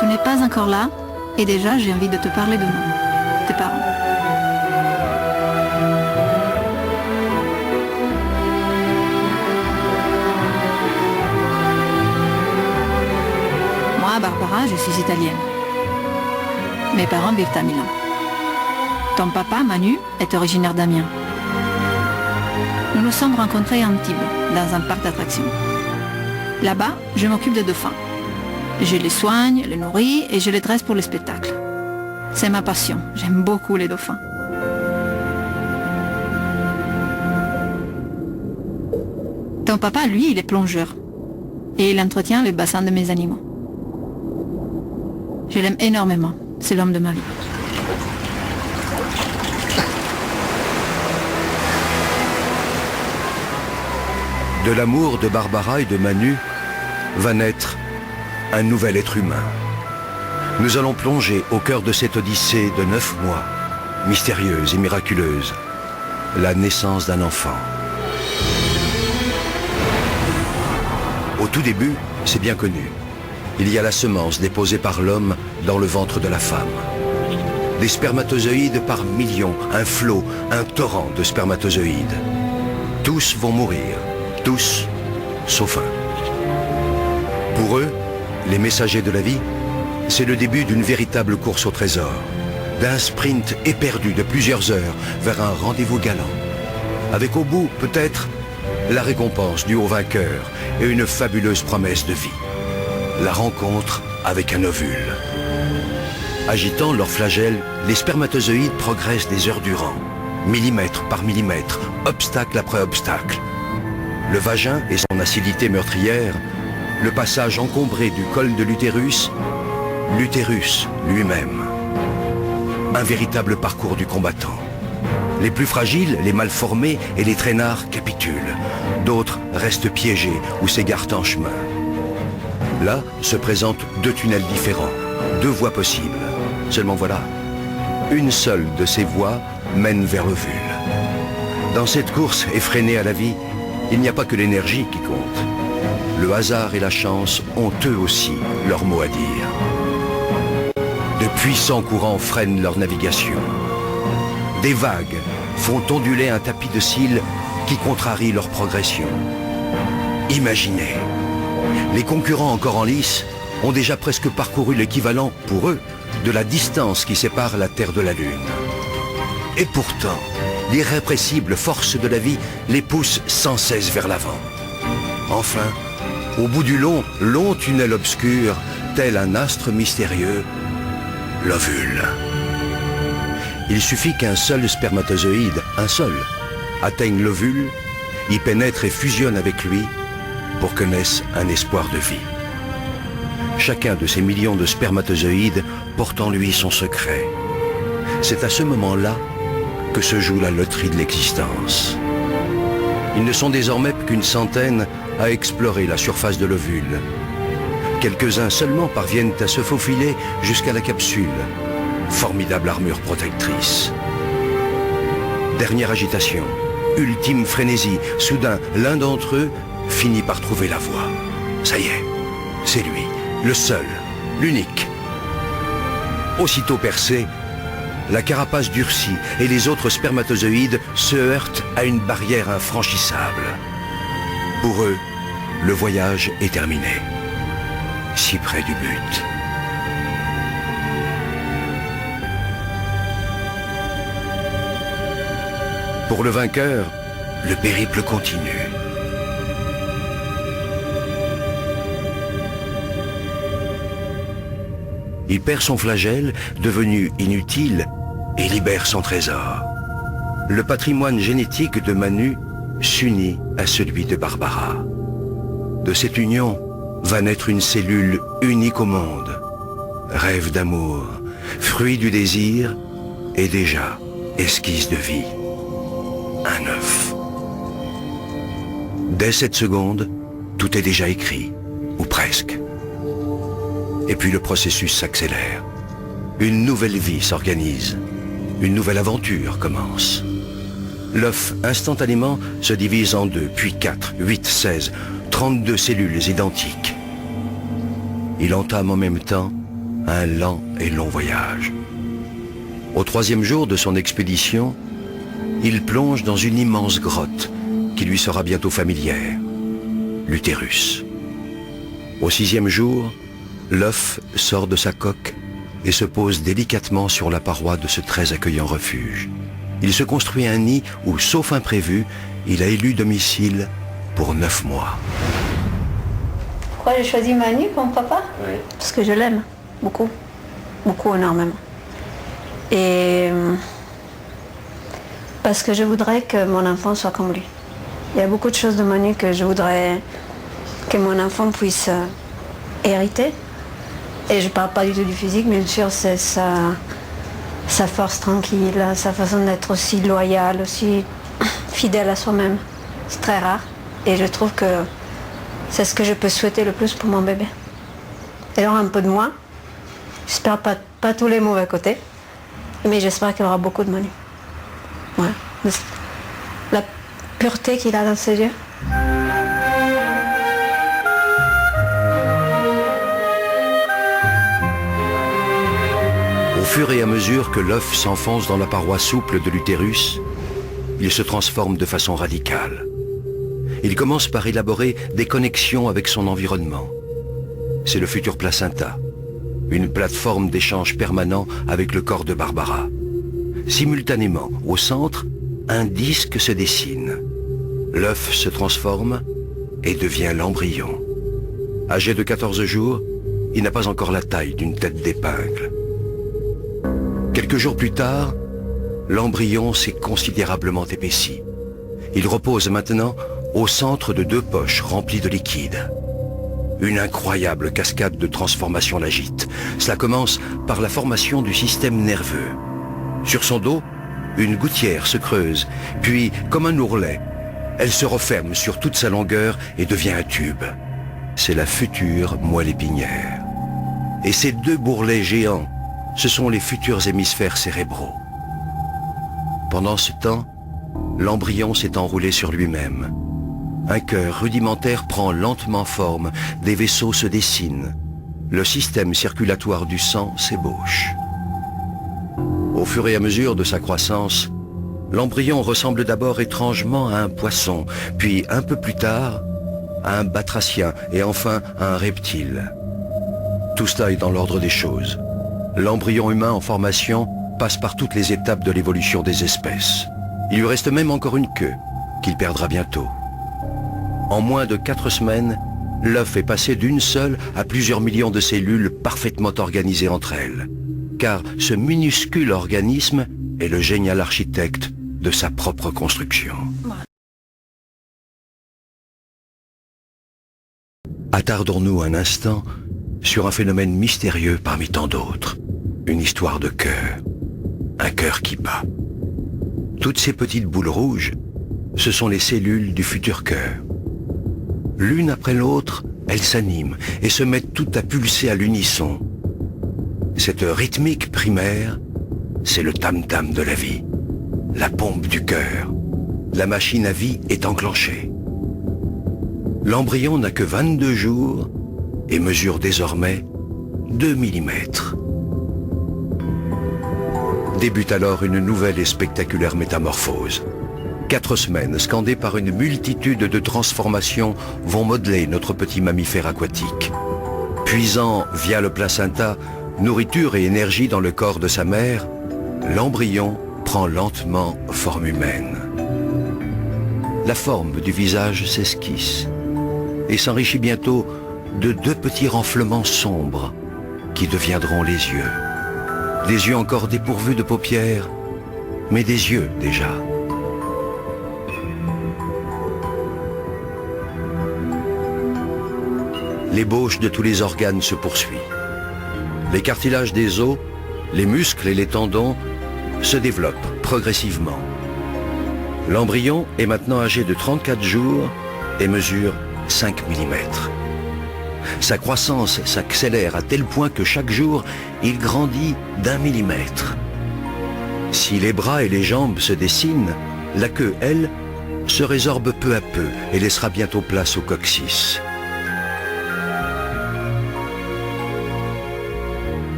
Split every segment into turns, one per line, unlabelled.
Tu n'es pas encore là et déjà j'ai envie de te parler de nous, tes parents. Moi, Barbara, je suis italienne. Mes parents vivent à Milan. Ton papa, Manu, est originaire d'Amiens. Nous nous sommes rencontrés à Antibes, dans un parc d'attractions. Là-bas, je m'occupe des dauphins. Je les soigne, les nourris et je les dresse pour les spectacles. C'est ma passion, j'aime beaucoup les dauphins. Ton papa, lui, il est plongeur. Et il entretient le bassin de mes animaux. Je l'aime énormément, c'est l'homme de ma vie.
De l'amour de Barbara et de Manu va naître un nouvel être humain. Nous allons plonger au cœur de cette odyssée de 9 mois, mystérieuse et miraculeuse, la naissance d'un enfant. Au tout début, c'est bien connu. Il y a la semence déposée par l'homme dans le ventre de la femme. Des spermatozoïdes par millions, un flot, un torrent de spermatozoïdes. Tous vont mourir, tous, sauf un. Pour eux, les messagers de la vie, c'est le début d'une véritable course au trésor, d'un sprint éperdu de plusieurs heures vers un rendez-vous galant, avec au bout, peut-être, la récompense du haut vainqueur et une fabuleuse promesse de vie. La rencontre avec un ovule. Agitant leur flagelle, les spermatozoïdes progressent des heures durant, millimètre par millimètre, obstacle après obstacle. Le vagin et son acidité meurtrière, le passage encombré du col de l'utérus, l'utérus lui-même. Un véritable parcours du combattant. Les plus fragiles, les mal formés et les traînards capitulent. D'autres restent piégés ou s'égarent en chemin. Là se présentent deux tunnels différents, deux voies possibles. Seulement voilà, une seule de ces voies mène vers l'ovule. Dans cette course effrénée à la vie, il n'y a pas que l'énergie qui compte. Le hasard et la chance ont eux aussi leur mot à dire. De puissants courants freinent leur navigation. Des vagues font onduler un tapis de cils qui contrarie leur progression. Imaginez, les concurrents encore en lice ont déjà presque parcouru l'équivalent, pour eux, de la distance qui sépare la Terre de la Lune. Et pourtant, l'irrépressible force de la vie les pousse sans cesse vers l'avant. Enfin, au bout du long tunnel obscur, tel un astre mystérieux, l'ovule. Il suffit qu'un seul spermatozoïde, un seul, atteigne l'ovule, y pénètre et fusionne avec lui pour que naisse un espoir de vie. Chacun de ces millions de spermatozoïdes porte en lui son secret. C'est à ce moment-là que se joue la loterie de l'existence. Ils ne sont désormais qu'une centaine à explorer la surface de l'ovule. Quelques-uns seulement parviennent à se faufiler jusqu'à la capsule. Formidable armure protectrice. Dernière agitation, ultime frénésie. Soudain, l'un d'entre eux finit par trouver la voie. Ça y est, c'est lui, le seul, l'unique. Aussitôt percé, la carapace durcit et les autres spermatozoïdes se heurtent à une barrière infranchissable. Pour eux, le voyage est terminé. Si près du but. Pour le vainqueur, le périple continue. Il perd son flagelle, devenu inutile, et libère son trésor. Le patrimoine génétique de Manu s'unit à celui de Barbara. De cette union va naître une cellule unique au monde. Rêve d'amour, fruit du désir, et déjà esquisse de vie. Un œuf. Dès cette seconde, tout est déjà écrit, ou presque. Et puis le processus s'accélère. Une nouvelle vie s'organise. Une nouvelle aventure commence. L'œuf, instantanément, se divise en 2, puis 4, 8, 16, 32 cellules identiques. Il entame en même temps un lent et long voyage. Au 3e jour de son expédition, il plonge dans une immense grotte qui lui sera bientôt familière, l'utérus. Au 6e jour, l'œuf sort de sa coque et se pose délicatement sur la paroi de ce très accueillant refuge. Il se construit un nid où, sauf imprévu, il a élu domicile pour 9 mois.
Pourquoi j'ai choisi Manu comme papa?
Oui.
Parce que je l'aime, beaucoup. Beaucoup, énormément. Et parce que je voudrais que mon enfant soit comme lui. Il y a beaucoup de choses de Manu que je voudrais que mon enfant puisse hériter. Et je ne parle pas du tout du physique, bien sûr, c'est sa force tranquille, sa façon d'être aussi loyale, aussi fidèle à soi-même. C'est très rare. Et je trouve que c'est ce que je peux souhaiter le plus pour mon bébé. Elle aura un peu de moi. J'espère pas tous les mauvais côtés. Mais j'espère qu'elle aura beaucoup de Manu. Ouais. La pureté qu'il a dans ses yeux.
Au fur et à mesure que l'œuf s'enfonce dans la paroi souple de l'utérus, il se transforme de façon radicale. Il commence par élaborer des connexions avec son environnement. C'est le futur placenta, une plateforme d'échange permanent avec le corps de Barbara. Simultanément, au centre, un disque se dessine. L'œuf se transforme et devient l'embryon. Âgé de 14 jours, il n'a pas encore la taille d'une tête d'épingle. Quelques jours plus tard, l'embryon s'est considérablement épaissi. Il repose maintenant au centre de 2 poches remplies de liquide. Une incroyable cascade de transformation l'agite. Cela commence par la formation du système nerveux. Sur son dos, une gouttière se creuse, puis, comme un ourlet, elle se referme sur toute sa longueur et devient un tube. C'est la future moelle épinière. Et ces 2 bourrelets géants, ce sont les futurs hémisphères cérébraux. Pendant ce temps, l'embryon s'est enroulé sur lui-même. Un cœur rudimentaire prend lentement forme, des vaisseaux se dessinent. Le système circulatoire du sang s'ébauche. Au fur et à mesure de sa croissance, l'embryon ressemble d'abord étrangement à un poisson, puis un peu plus tard, à un batracien et enfin à un reptile. Tout cela est dans l'ordre des choses. L'embryon humain en formation passe par toutes les étapes de l'évolution des espèces. Il lui reste même encore une queue, qu'il perdra bientôt. En moins de 4 semaines, l'œuf est passé d'une seule à plusieurs millions de cellules parfaitement organisées entre elles. Car ce minuscule organisme est le génial architecte de sa propre construction. Attardons-nous un instant sur un phénomène mystérieux parmi tant d'autres. Une histoire de cœur. Un cœur qui bat. Toutes ces petites boules rouges, ce sont les cellules du futur cœur. L'une après l'autre, elles s'animent et se mettent toutes à pulser à l'unisson. Cette rythmique primaire, c'est le tam-tam de la vie, la pompe du cœur. La machine à vie est enclenchée. L'embryon n'a que 22 jours et mesure désormais 2 mm. Débute alors une nouvelle et spectaculaire métamorphose. 4 semaines scandées par une multitude de transformations vont modeler notre petit mammifère aquatique. Puisant via le placenta nourriture et énergie dans le corps de sa mère, l'embryon prend lentement forme humaine. La forme du visage s'esquisse et s'enrichit bientôt de 2 petits renflements sombres qui deviendront les yeux. Des yeux encore dépourvus de paupières, mais des yeux déjà. L'ébauche de tous les organes se poursuit. Les cartilages des os, les muscles et les tendons se développent progressivement. L'embryon est maintenant âgé de 34 jours et mesure 5 mm. Sa croissance s'accélère à tel point que chaque jour, il grandit d'1 millimètre. Si les bras et les jambes se dessinent, la queue, elle, se résorbe peu à peu et laissera bientôt place au coccyx.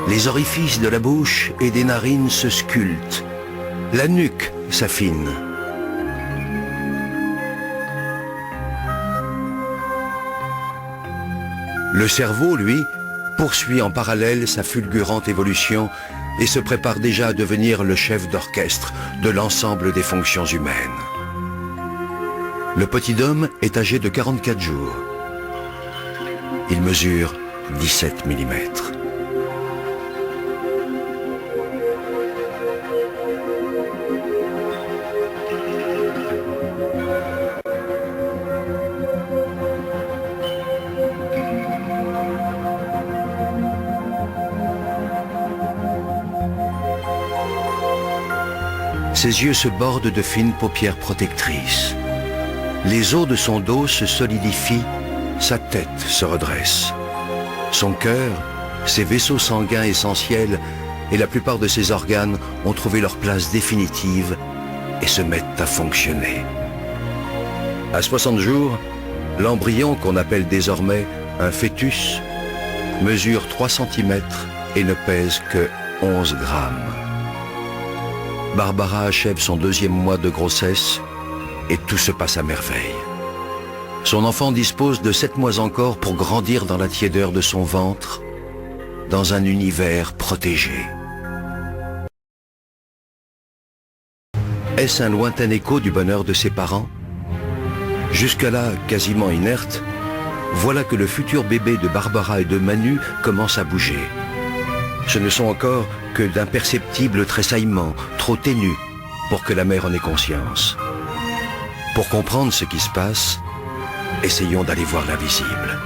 Les orifices de la bouche et des narines se sculptent. La nuque s'affine. Le cerveau, lui, poursuit en parallèle sa fulgurante évolution et se prépare déjà à devenir le chef d'orchestre de l'ensemble des fonctions humaines. Le petit homme est âgé de 44 jours. Il mesure 17 mm. Ses yeux se bordent de fines paupières protectrices. Les os de son dos se solidifient, sa tête se redresse. Son cœur, ses vaisseaux sanguins essentiels et la plupart de ses organes ont trouvé leur place définitive et se mettent à fonctionner. À 60 jours, l'embryon, qu'on appelle désormais un fœtus, mesure 3 cm et ne pèse que 11 grammes. Barbara achève son 2e mois de grossesse et tout se passe à merveille. Son enfant dispose de 7 mois encore pour grandir dans la tiédeur de son ventre, dans un univers protégé. Est-ce un lointain écho du bonheur de ses parents? Jusque-là, quasiment inerte, voilà que le futur bébé de Barbara et de Manu commence à bouger. Ce ne sont encore que d'imperceptibles tressaillements, trop ténus, pour que la mère en ait conscience. Pour comprendre ce qui se passe, essayons d'aller voir l'invisible.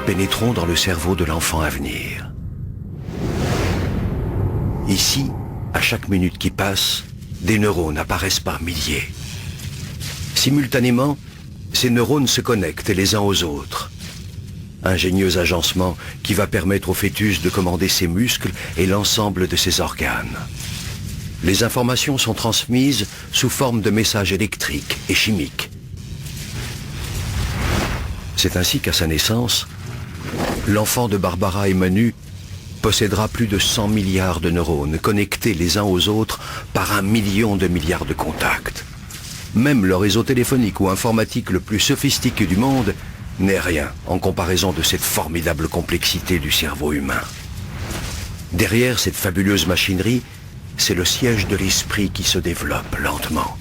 Pénétrons dans le cerveau de l'enfant à venir. Ici, à chaque minute qui passe, des neurones apparaissent par milliers. Simultanément, ces neurones se connectent les uns aux autres. Ingénieux agencement qui va permettre au fœtus de commander ses muscles et l'ensemble de ses organes. Les informations sont transmises sous forme de messages électriques et chimiques. C'est ainsi qu'à sa naissance, l'enfant de Barbara et Manu possédera plus de 100 milliards de neurones connectés les uns aux autres par 1 million de milliards de contacts. Même le réseau téléphonique ou informatique le plus sophistiqué du monde n'est rien en comparaison de cette formidable complexité du cerveau humain. Derrière cette fabuleuse machinerie, c'est le siège de l'esprit qui se développe lentement.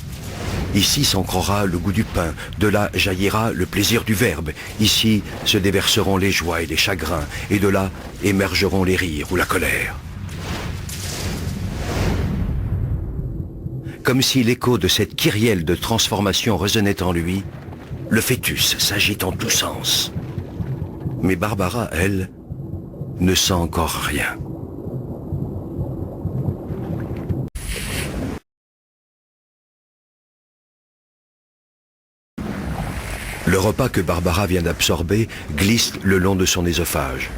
Ici s'ancrera le goût du pain, de là jaillira le plaisir du verbe. Ici se déverseront les joies et les chagrins, et de là émergeront les rires ou la colère. Comme si l'écho de cette kyrielle de transformation résonnait en lui, le fœtus s'agite en tous sens. Mais Barbara, elle, ne sent encore rien. Le repas que Barbara vient d'absorber glisse le long de son œsophage.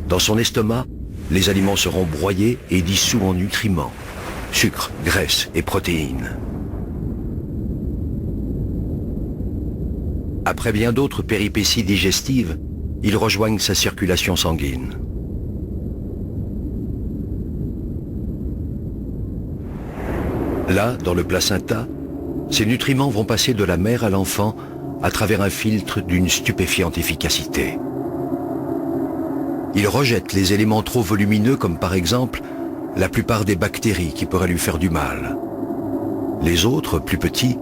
Dans son estomac, les aliments seront broyés et dissous en nutriments, sucre, graisse et protéines. Après bien d'autres péripéties digestives, ils rejoignent sa circulation sanguine. Là, dans le placenta, ces nutriments vont passer de la mère à l'enfant à travers un filtre d'une stupéfiante efficacité. Ils rejettent les éléments trop volumineux comme par exemple la plupart des bactéries qui pourraient lui faire du mal. Les autres, plus petits,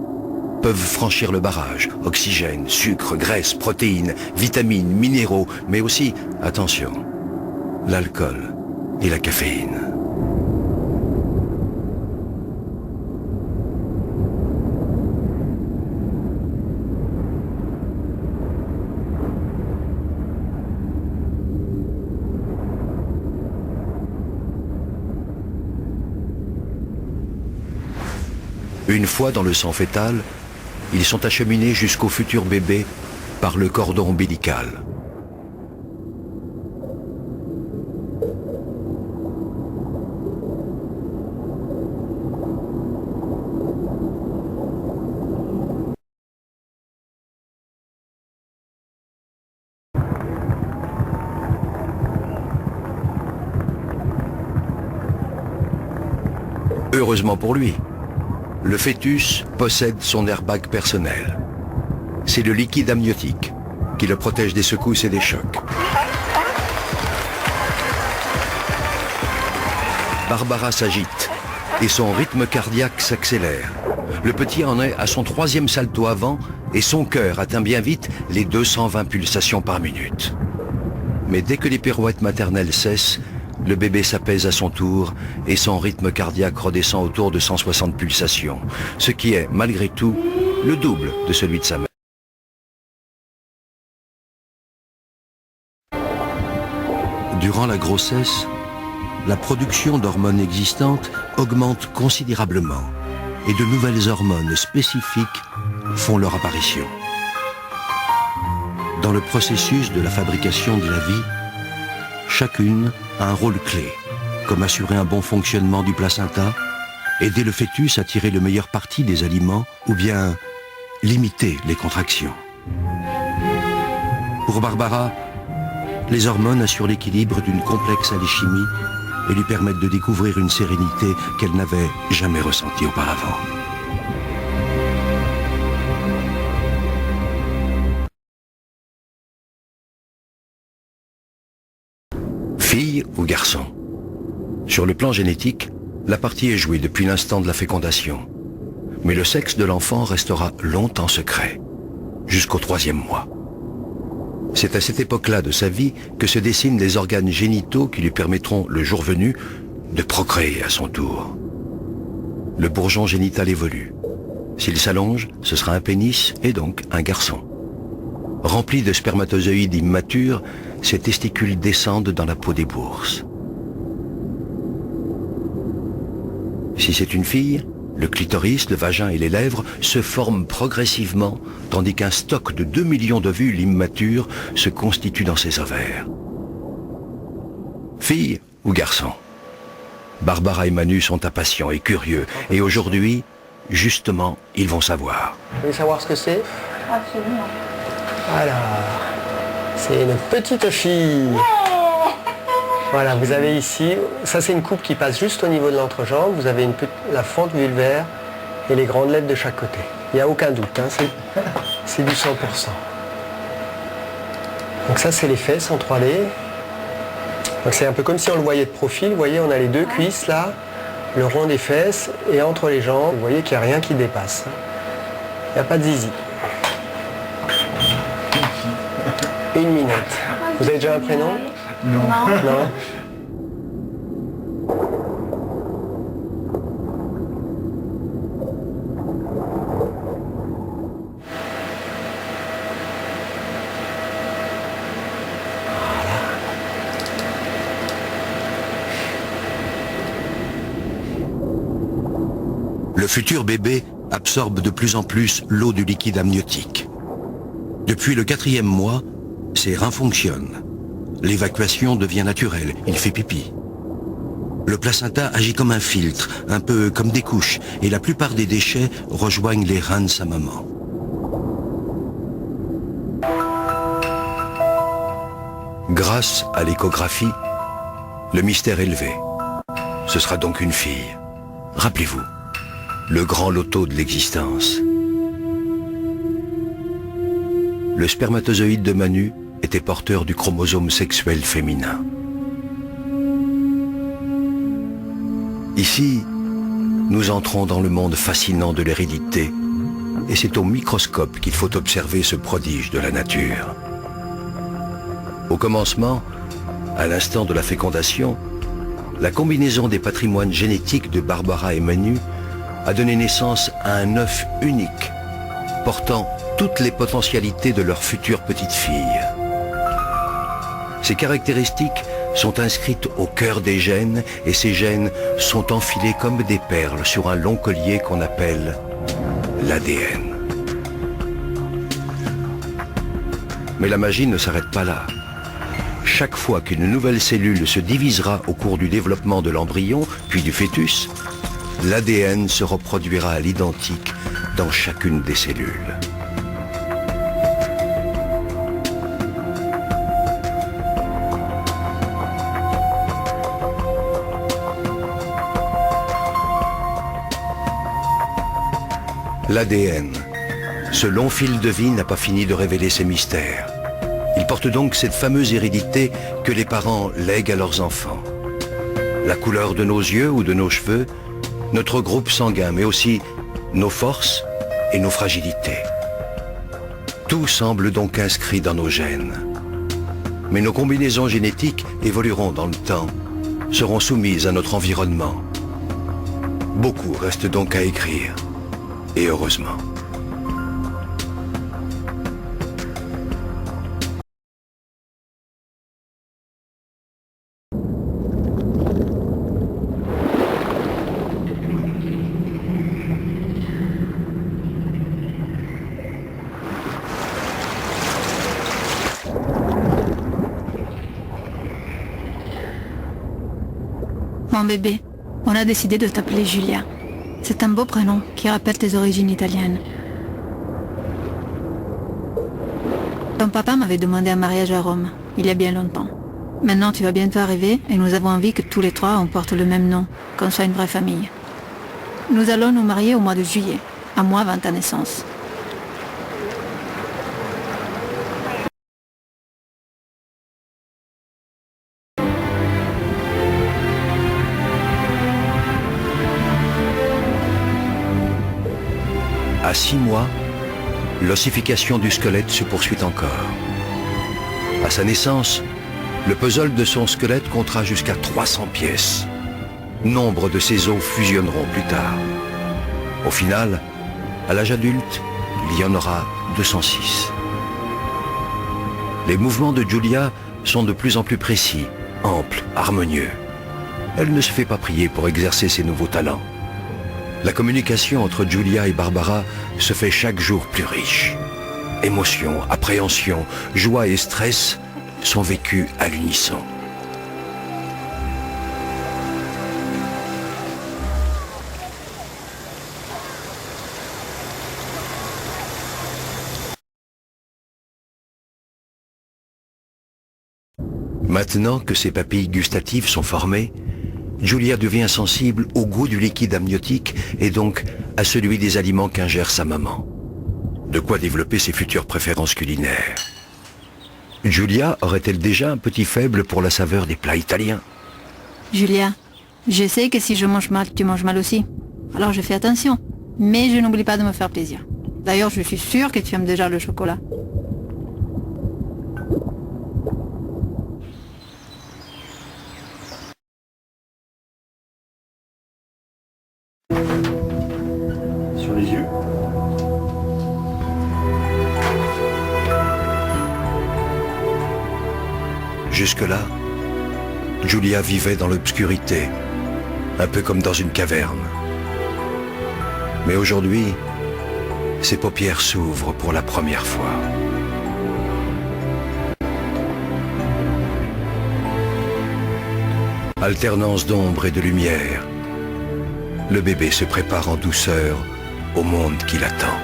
peuvent franchir le barrage. Oxygène, sucre, graisse, protéines, vitamines, minéraux, mais aussi, attention, l'alcool et la caféine. Une fois dans le sang fœtal, ils sont acheminés jusqu'au futur bébé par le cordon ombilical. Heureusement pour lui, le fœtus possède son airbag personnel. C'est le liquide amniotique qui le protège des secousses et des chocs. Barbara s'agite et son rythme cardiaque s'accélère. Le petit en est à son 3e salto avant et son cœur atteint bien vite les 220 pulsations par minute. Mais dès que les pirouettes maternelles cessent, le bébé s'apaise à son tour et son rythme cardiaque redescend autour de 160 pulsations, ce qui est, malgré tout, le double de celui de sa mère. Durant la grossesse, la production d'hormones existantes augmente considérablement et de nouvelles hormones spécifiques font leur apparition. Dans le processus de la fabrication de la vie, chacune a un rôle clé, comme assurer un bon fonctionnement du placenta, aider le fœtus à tirer le meilleur parti des aliments ou bien limiter les contractions. Pour Barbara, les hormones assurent l'équilibre d'une complexe alchimie et lui permettent de découvrir une sérénité qu'elle n'avait jamais ressentie auparavant. Fille ou garçon? Sur le plan génétique, la partie est jouée depuis l'instant de la fécondation. Mais le sexe de l'enfant restera longtemps secret, jusqu'au 3e mois. C'est à cette époque-là de sa vie que se dessinent les organes génitaux qui lui permettront, le jour venu, de procréer à son tour. Le bourgeon génital évolue. S'il s'allonge, ce sera un pénis et donc un garçon. Remplis de spermatozoïdes immatures, ces testicules descendent dans la peau des bourses. Si c'est une fille, le clitoris, le vagin et les lèvres se forment progressivement, tandis qu'un stock de 2 millions d'ovules immatures se constitue dans ses ovaires. Fille ou garçon? Barbara et Manu sont impatients et curieux, et aujourd'hui, justement, ils vont savoir.
Vous voulez savoir ce que c'est?
Absolument.
Alors, c'est une petite fille. Voilà, vous avez ici, ça c'est une coupe qui passe juste au niveau de l'entrejambe, vous avez la fente vulvaire et les grandes lettres de chaque côté. Il n'y a aucun doute, hein, c'est du 100%. Donc ça c'est les fesses en 3D. Donc c'est un peu comme si on le voyait de profil, vous voyez on a les 2 cuisses là, le rond des fesses et entre les jambes, vous voyez qu'il n'y a rien qui dépasse. Il n'y a pas de zizi. 1 minute. Vous avez déjà un prénom?
Non.
Non.
Le futur bébé absorbe de plus en plus l'eau du liquide amniotique. Depuis le 4e mois, ses reins fonctionnent. L'évacuation devient naturelle, il fait pipi. Le placenta agit comme un filtre, un peu comme des couches, et la plupart des déchets rejoignent les reins de sa maman. Grâce à l'échographie, le mystère est levé. Ce sera donc une fille. Rappelez-vous, le grand loto de l'existence. Le spermatozoïde de Manu était porteur du chromosome sexuel féminin. Ici, nous entrons dans le monde fascinant de l'hérédité, et c'est au microscope qu'il faut observer ce prodige de la nature. Au commencement, à l'instant de la fécondation, la combinaison des patrimoines génétiques de Barbara et Manu a donné naissance à un œuf unique, portant toutes les potentialités de leur future petite fille. Ces caractéristiques sont inscrites au cœur des gènes et ces gènes sont enfilés comme des perles sur un long collier qu'on appelle l'ADN. Mais la magie ne s'arrête pas là. Chaque fois qu'une nouvelle cellule se divisera au cours du développement de l'embryon, puis du fœtus, l'ADN se reproduira à l'identique dans chacune des cellules. L'ADN. Ce long fil de vie n'a pas fini de révéler ses mystères. Il porte donc cette fameuse hérédité que les parents lèguent à leurs enfants. La couleur de nos yeux ou de nos cheveux, notre groupe sanguin, mais aussi nos forces et nos fragilités. Tout semble donc inscrit dans nos gènes. Mais nos combinaisons génétiques évolueront dans le temps, seront soumises à notre environnement. Beaucoup reste donc à écrire, et heureusement.
Mon bébé, on a décidé de t'appeler Julia. C'est un beau prénom qui rappelle tes origines italiennes. Ton papa m'avait demandé un mariage à Rome, il y a bien longtemps. Maintenant tu vas bientôt arriver et nous avons envie que tous les trois on porte le même nom, qu'on soit une vraie famille. Nous allons nous marier au mois de juillet, un mois avant ta naissance.
À 6 mois, l'ossification du squelette se poursuit encore. À sa naissance, le puzzle de son squelette comptera jusqu'à 300 pièces. Nombre de ses os fusionneront plus tard. Au final, à l'âge adulte, il y en aura 206. Les mouvements de Giulia sont de plus en plus précis, amples, harmonieux. Elle ne se fait pas prier pour exercer ses nouveaux talents. La communication entre Giulia et Barbara se fait chaque jour plus riche. Émotion, appréhension, joie et stress sont vécus à l'unisson. Maintenant que ses papilles gustatives sont formées, Giulia devient sensible au goût du liquide amniotique et donc à celui des aliments qu'ingère sa maman. De quoi développer ses futures préférences culinaires. Giulia aurait-elle déjà un petit faible pour la saveur des plats italiens?
Julia, je sais que si je mange mal, tu manges mal aussi. Alors je fais attention, mais je n'oublie pas de me faire plaisir. D'ailleurs, je suis sûre que tu aimes déjà le chocolat.
Sur les yeux.
Jusque-là, Giulia vivait dans l'obscurité, un peu comme dans une caverne. Mais aujourd'hui, ses paupières s'ouvrent pour la première fois. Alternance d'ombre et de lumière, le bébé se prépare en douceur au monde qui l'attend.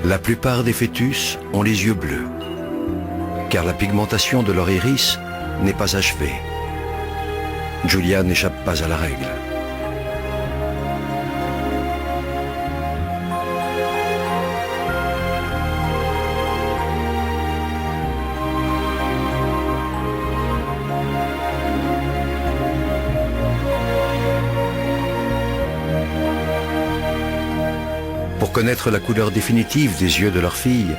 La plupart des fœtus ont les yeux bleus, car la pigmentation de leur iris n'est pas achevée. Giulia n'échappe pas à la règle. Pour connaître la couleur définitive des yeux de leur fille,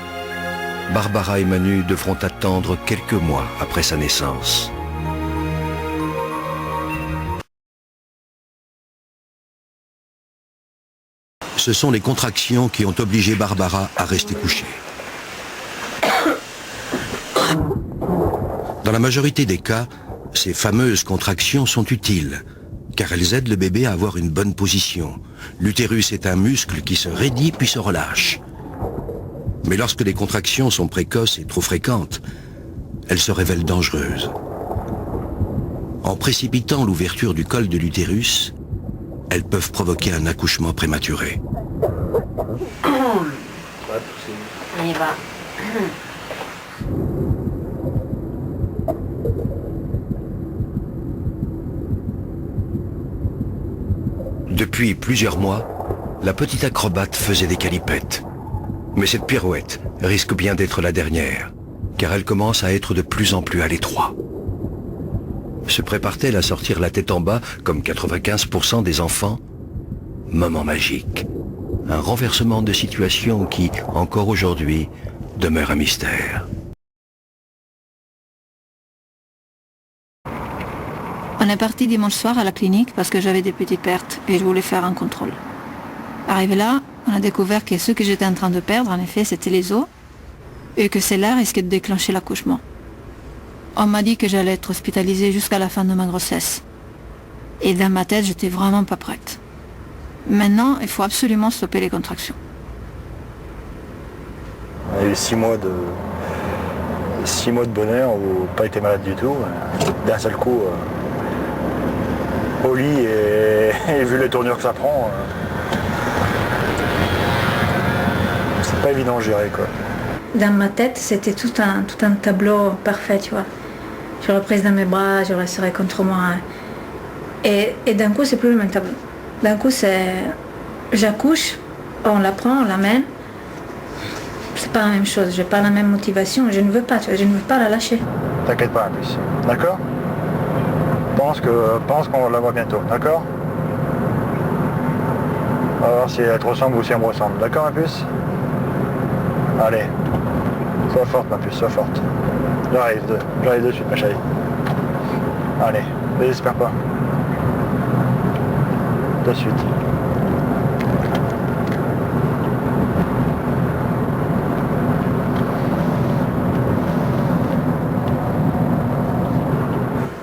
Barbara et Manu devront attendre quelques mois après sa naissance. Ce sont les contractions qui ont obligé Barbara à rester couchée. Dans la majorité des cas, ces fameuses contractions sont utiles, car elles aident le bébé à avoir une bonne position. L'utérus est un muscle qui se raidit puis se relâche. Mais lorsque les contractions sont précoces et trop fréquentes, elles se révèlent dangereuses. En précipitant l'ouverture du col de l'utérus, elles peuvent provoquer un accouchement prématuré.
On y va.
Depuis plusieurs mois, la petite acrobate faisait des calipettes. Mais cette pirouette risque bien d'être la dernière, car elle commence à être de plus en plus à l'étroit. Se prépare-t-elle à sortir la tête en bas, comme 95% des enfants? Moment magique. Un renversement de situation qui, encore aujourd'hui, demeure un mystère.
On est parti dimanche soir à la clinique parce que j'avais des petites pertes et je voulais faire un contrôle. Arrivé là, on a découvert que ce que j'étais en train de perdre, en effet, c'était les os et que cela risquait de déclencher l'accouchement. On m'a dit que j'allais être hospitalisée jusqu'à la fin de ma grossesse. Et dans ma tête, j'étais vraiment pas prête. Maintenant, il faut absolument stopper les contractions.
On a eu 6 mois de bonheur où pas été malade du tout. D'un seul coup, au lit et vu les tournures que ça prend, c'est pas évident à gérer, quoi.
Dans ma tête, c'était tout un tableau parfait, tu vois. Je l'aurais prise dans mes bras, je la serrais contre moi. Et d'un coup, c'est plus le même tableau. D'un coup, c'est... J'accouche, on la prend, on l'amène. C'est pas la même chose, j'ai pas la même motivation, je ne veux pas, tu vois, je ne veux pas la lâcher.
T'inquiète pas, Impulse, d'accord? Pense qu'on la voit bientôt, d'accord? On va voir si elle te ressemble ou si elle me ressemble, d'accord, Impulse? Allez, sois forte, ma puce, sois forte. J'arrive de suite, ma chérie. Allez, désespère pas. De suite.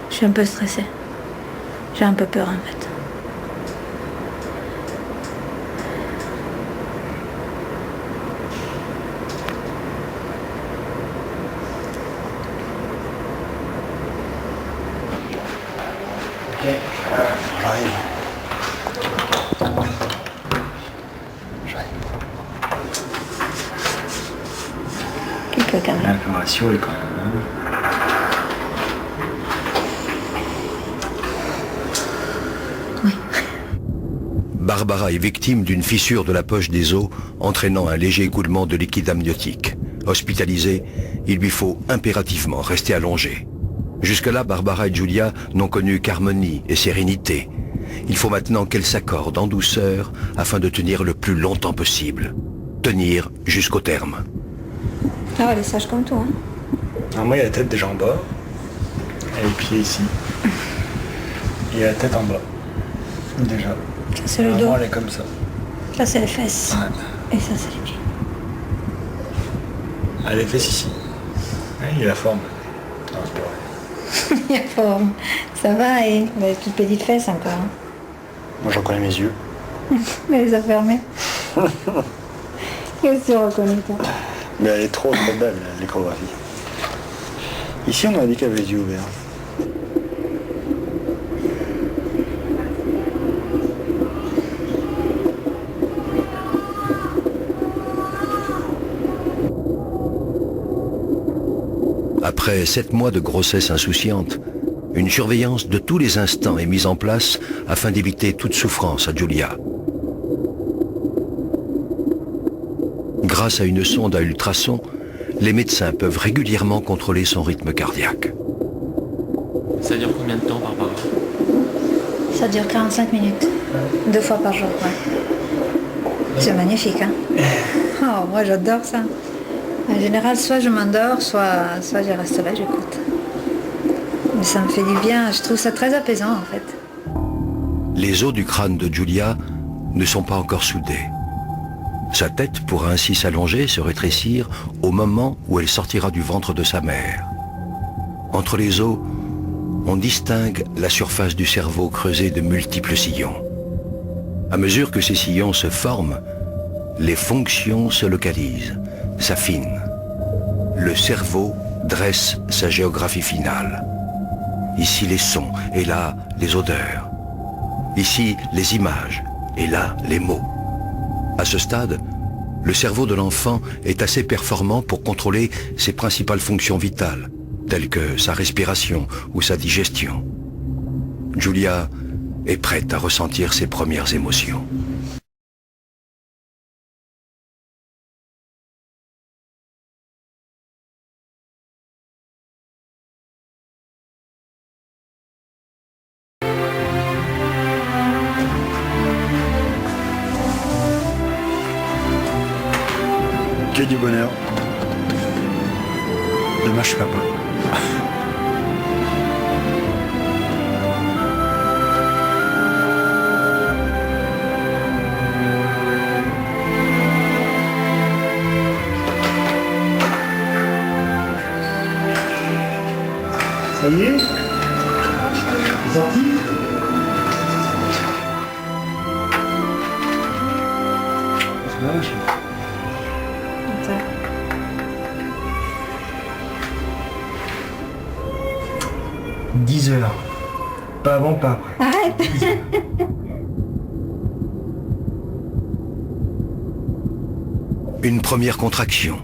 Je suis un peu stressée. J'ai un peu peur, en fait. Quelques caméras.
Un peu rassuré quand même.
Barbara est victime d'une fissure de la poche des os entraînant un léger écoulement de liquide amniotique. Hospitalisée, il lui faut impérativement rester allongée. Jusque-là, Barbara et Giulia n'ont connu qu'harmonie et sérénité. Il faut maintenant qu'elles s'accordent en douceur afin de tenir le plus longtemps possible. Tenir jusqu'au terme.
Ah, elle est sage comme toi, hein.
Alors moi, il y a la tête déjà en bas, et les pieds ici, et la tête en bas, déjà.
C'est le dos.
Elle est comme ça.
Là, c'est les fesses.
Ouais.
Et ça, c'est les pieds.
Elle est fesses ici. Ouais, il y a la forme. Non, c'est pas vrai.
Il y a forme. Ça va, et les toutes petites fesses encore. Hein.
Moi, j'en connais mes yeux.
Mais les a fermés. Qu'est-ce que tu reconnais, toi?
Mais elle est trop belle, l'échographie. Ici, on a dit qu'elle avait les yeux ouverts.
Après 7 mois de grossesse insouciante, une surveillance de tous les instants est mise en place afin d'éviter toute souffrance à Giulia. Grâce à une sonde à ultrasons, les médecins peuvent régulièrement contrôler son rythme cardiaque.
Ça dure combien de temps, Barbara?
Ça dure 45 minutes. 2 fois par jour, ouais. C'est magnifique, hein. Oh, moi, j'adore ça. En général, soit je m'endors, soit je reste là, j'écoute. Mais ça me fait du bien, je trouve ça très apaisant, en fait.
Les os du crâne de Giulia ne sont pas encore soudés. Sa tête pourra ainsi s'allonger, se rétrécir au moment où elle sortira du ventre de sa mère. Entre les os, on distingue la surface du cerveau creusée de multiples sillons. À mesure que ces sillons se forment, les fonctions se localisent, s'affinent. Le cerveau dresse sa géographie finale. Ici les sons, et là les odeurs. Ici les images, et là les mots. À ce stade, le cerveau de l'enfant est assez performant pour contrôler ses principales fonctions vitales, telles que sa respiration ou sa digestion. Giulia est prête à ressentir ses premières émotions.
Que du bonheur. Dommage, je suis papa. Ça y est? C'est sorti? C'est bien, je... 10 heures. Pas avant, pas après.
Arrête.
Une première contraction,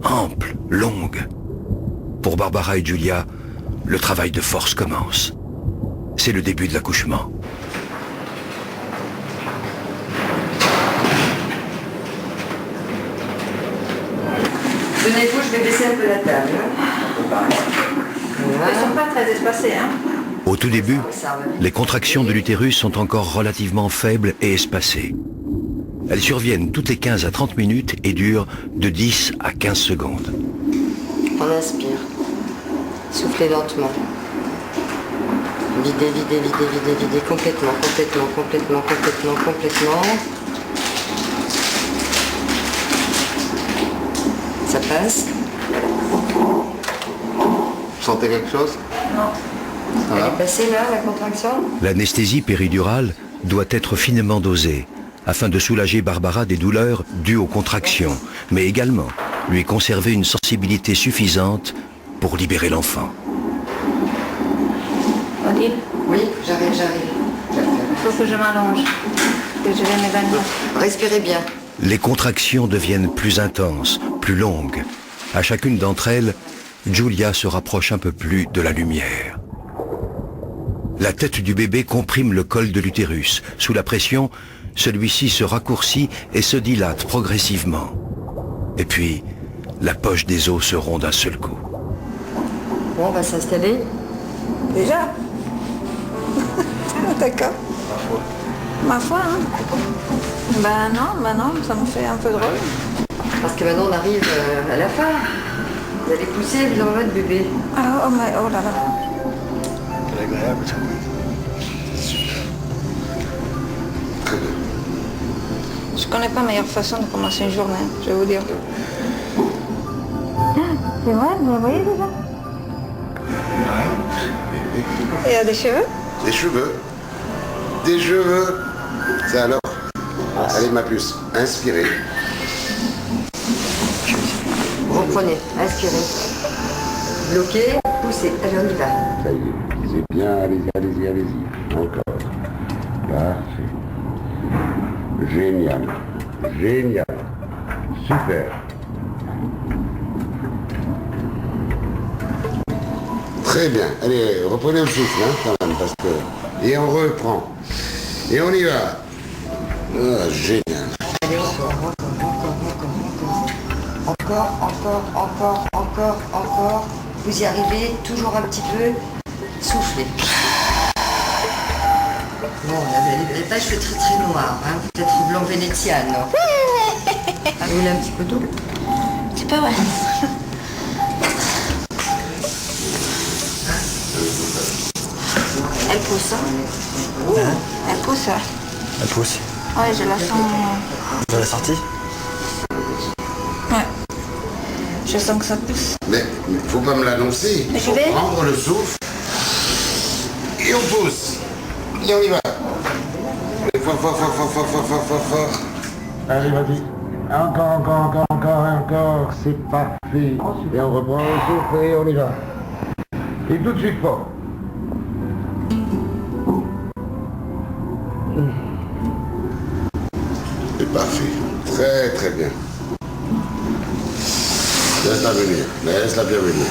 ample, longue. Pour Barbara et Giulia, le travail de force commence. C'est le début de l'accouchement.
Tenez-vous, je vais baisser un peu la table.
Ils ne sont pas très espacés, hein.
Au tout début, les contractions de l'utérus sont encore relativement faibles et espacées. Elles surviennent toutes les 15 à 30 minutes et durent de 10 à 15 secondes.
On inspire. Soufflez lentement. Videz, videz, videz, videz, videz. Complètement, complètement, complètement, complètement, complètement. Ça passe.
Vous sentez quelque chose?
Non.
Ça
Elle
va?
est passée là, la contraction?
L'anesthésie péridurale doit être finement dosée afin de soulager Barbara des douleurs dues aux contractions, mais également lui conserver une sensibilité suffisante pour libérer l'enfant.
Odile,
Oui, j'arrive.
il faut que je m'allonge, que je vais m'évanouir.
Respirez bien.
Les contractions deviennent plus intenses, plus longues. À chacune d'entre elles, Giulia se rapproche un peu plus de la lumière. La tête du bébé comprime le col de l'utérus. Sous la pression, celui-ci se raccourcit et se dilate progressivement. Et puis, la poche des os se rompt d'un seul coup.
Bon, on va s'installer.
Déjà. D'accord. Ma foi, hein. Ben non, ça me fait un peu drôle.
Parce que maintenant on arrive à la fin. Vous allez pousser, vous en votre bébé.
Ah, oh, mais, oh là là.
C'est agréable, ça.
Je connais pas meilleure façon de commencer une journée, je vais vous dire. C'est vrai, vous voyez déjà? Il y a des cheveux?
Des cheveux. Des cheveux. Ça alors? Allez ma puce, inspirez.
Reprenez, inspirez. Bloquez, poussez. Allez, on y va.
Ça y est, c'est bien, allez-y, allez-y, allez-y. Encore. Parfait. Génial. Génial. Super. Très bien. Allez, reprenez le souffle, hein, quand même, parce que... Et on reprend. Et on y va. Ah, génial.
Allez, encore. Vous y arrivez, toujours un petit peu. Soufflez. Bon, les pages fait très très noir, hein. Peut-être blanc vénétienne, non? Vous voulez un petit peu d'eau?
C'est pas vrai. Elle pousse, hein? Elle pousse, ouais.
Elle pousse.
Ouais, je la sens.
Vous avez sorti?
Ouais. Je sens que ça pousse.
Mais faut pas me l'annoncer.
Mais
Faut
je vais.
prendre le souffle. Et on pousse. Et on y va. Et fort. Allez, vas-y. Encore. C'est parfait. Et on reprend le souffle et on y va. Et tout de suite fort. C'est parfait. Très très bien. Laisse-la venir. Laisse-la bien venir.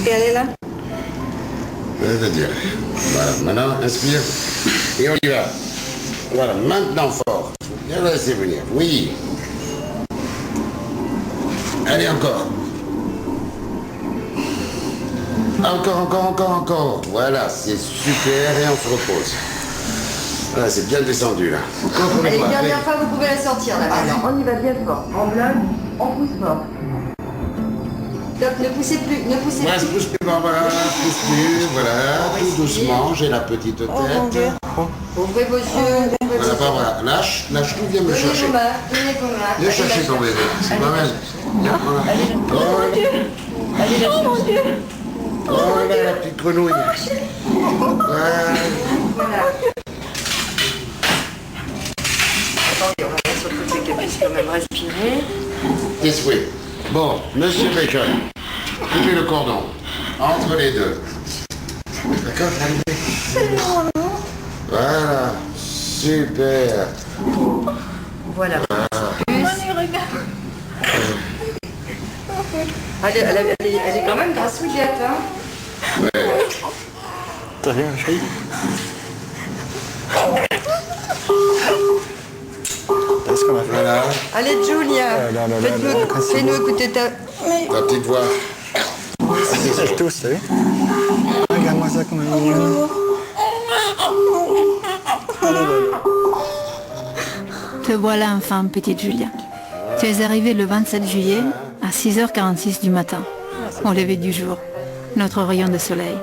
Et elle est là?
Je dirais. Voilà, maintenant, inspire. Et on y va. Voilà, maintenant fort. Bien laisser venir. Oui. Allez, encore. Encore. Voilà, c'est super et on se repose. Voilà, c'est bien descendu là.
Allez, dernière fois, vous pouvez la sortir là. Alors, on y va bien fort. En bloc, on pousse fort. Top, ne poussez plus, ne poussez
Voilà,
plus.
pousse plus, voilà, pousse plus, voilà, tout doucement, j'ai la petite tête.
Ouvrez vos yeux, ouvrez vos
Voilà,
yeux.
voilà, lâche tout, viens me
Donnez
chercher.
vos mains, donnez vos mains.
Viens
Allez,
chercher
la
ton bébé, c'est pas mal. Viens, voilà. Voilà la petite grenouille. Voilà.
Attendez, on va mettre sur le côté qu'elle puisse quand même respirer.
Tes souhaits. Bon, monsieur Bacon, coupez le cordon entre les deux. D'accord, arrivé. Voilà, super.
Voilà. Elle est quand même grassouillette, hein.
T'as vu, ma chérie? T'as ce qu'on a fait?
Voilà,
Allez, Julia, fais-nous écouter ta...
ta petite voix.
Je tousse, t'as vu? Regarde-moi ça comme un mignon.
Te voilà enfin, petite Julia. Tu es arrivée le 27 juillet à 6h46 du matin, au lever du jour, notre rayon de soleil.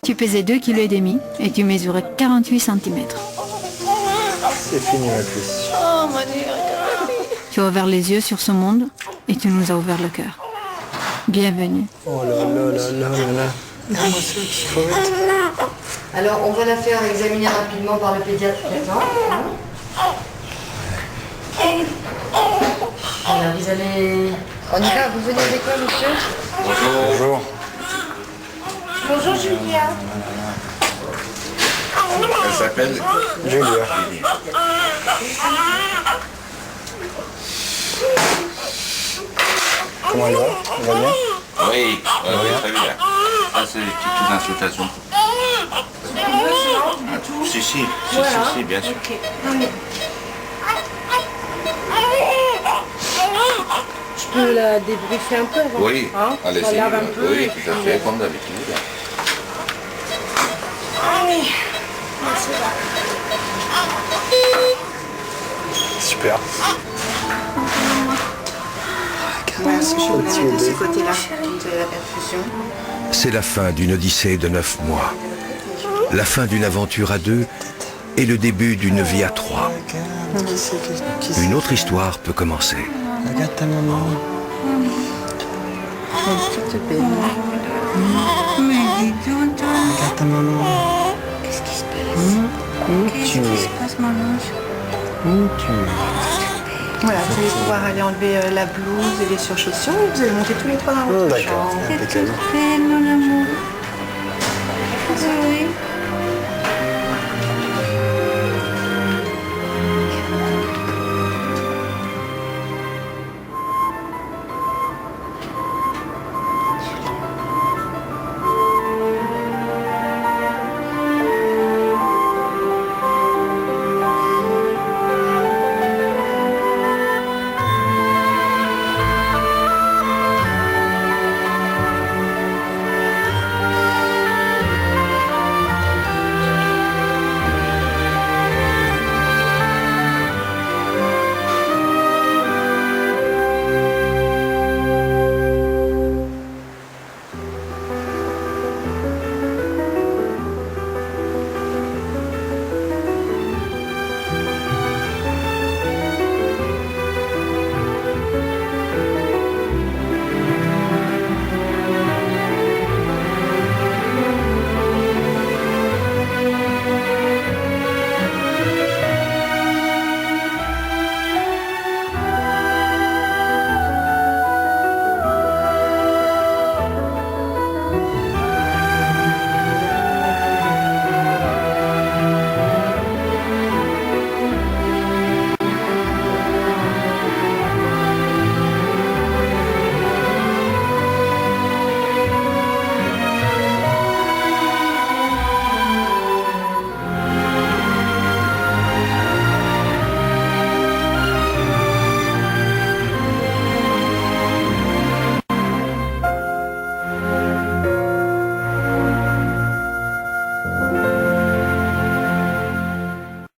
Tu pesais 2,5 kg et tu mesurais 48 cm.
C'est fini, ma puce.
Tu as ouvert les yeux sur ce monde et tu nous as ouvert le cœur. Bienvenue.
Oh là là là là là là. Regarde-moi ça, petite fauvette.
Alors, on va la faire examiner rapidement par le pédiatre traitant. Alors, vous allez... On y va, vous venez avec moi, monsieur?
Bonjour.
Bonjour, Julia.
Elle s'appelle
Julia. Comment elle va? Elle va bien?
Oui, très bien. Ça, c'est des petites insultations. Si, bien sûr.
Je peux la débriefer un peu avant?
Oui, allez-y.
Ça lave un peu.
Oui,
et
tout
puis
à
on
fait,
verra.
comme d'habitude.
Super.
Merci, je vais
Petit
mettre de ce
bébé.
côté-là. Vous avez la perfusion.
C'est la fin d'une odyssée de 9 mois. La fin d'une aventure à 2 et le début d'une vie à 3. Une autre histoire peut commencer.
Regarde ta maman. Regarde ta maman.
Qu'est-ce qui se passe? Qu'est-ce qui se passe, mon ange?
Où tu es?
Voilà, vous allez pouvoir aller enlever la blouse et les surchaussures et vous allez monter tous les trois dans votre
D'accord,
chambre.
impeccable.
Belle, mon amour.